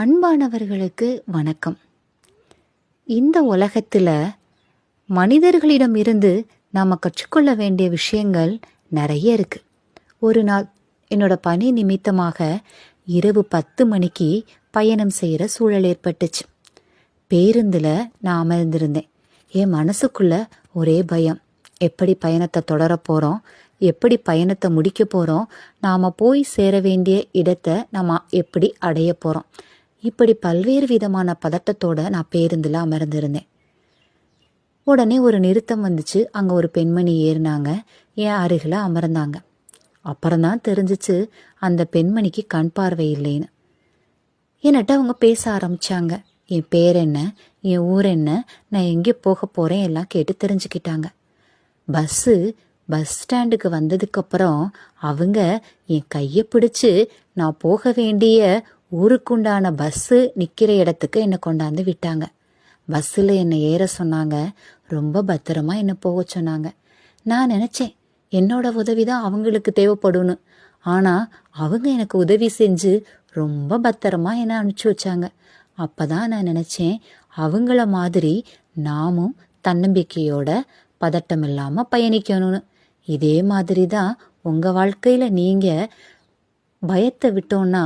அன்பானவர்களுக்கு வணக்கம். இந்த உலகத்தில் மனிதர்களிடம் இருந்து நாம் கற்றுக்கொள்ள வேண்டிய விஷயங்கள் நிறைய இருக்கு. ஒரு நாள் என்னோட பணி நிமித்தமாக இரவு 10 மணிக்கு பயணம் செய்கிற சூழல் ஏற்பட்டுச்சு. பேருந்தில் நான் அமர்ந்திருந்தேன். என் மனசுக்குள்ள ஒரே பயம். எப்படி பயணத்தை தொடர போகிறோம், எப்படி பயணத்தை முடிக்க போகிறோம், நாம் போய் சேர வேண்டிய இடத்தை நம்ம எப்படி அடைய போகிறோம், இப்படி பல்வேறு விதமான பதட்டத்தோட நான் பேருந்தில் அமர்ந்திருந்தேன். உடனே ஒரு நிறுத்தம் வந்துச்சு. அங்கே ஒரு பெண்மணி ஏறினாங்க, என் அருகில் அமர்ந்தாங்க. அப்புறம்தான் தெரிஞ்சிச்சு அந்த பெண்மணிக்கு கண் பார்வை இல்லைன்னு. என்கிட்ட அவங்க பேச ஆரம்பிச்சாங்க. என் பேர் என்ன, என் ஊர் என்ன, நான் எங்கே போக போகிறேன் எல்லாம் கேட்டு தெரிஞ்சுக்கிட்டாங்க. பஸ் ஸ்டாண்டுக்கு வந்ததுக்கப்புறம் அவங்க என் கையை பிடிச்சு நான் போக வேண்டிய ஊருக்குண்டான பஸ்ஸு நிற்கிற இடத்துக்கு என்னை கொண்டாந்து விட்டாங்க. பஸ்ஸில் என்னை ஏற சொன்னாங்க. ரொம்ப பத்திரமா என்னை போக சொன்னாங்க. நான் நினச்சேன் என்னோட உதவி தான் அவங்களுக்கு தேவைப்படும்னு. ஆனால் அவங்க எனக்கு உதவி செஞ்சு ரொம்ப பத்திரமா என்னை அனுப்பிச்சி வச்சாங்க. அப்போ தான் நான் நினச்சேன், அவங்கள மாதிரி நாமும் தன்னம்பிக்கையோட பதட்டம் இல்லாமல் பயணிக்கணும்னு. இதே மாதிரி தான் உங்கள் வாழ்க்கையில் நீங்கள் பயத்தை விட்டோன்னா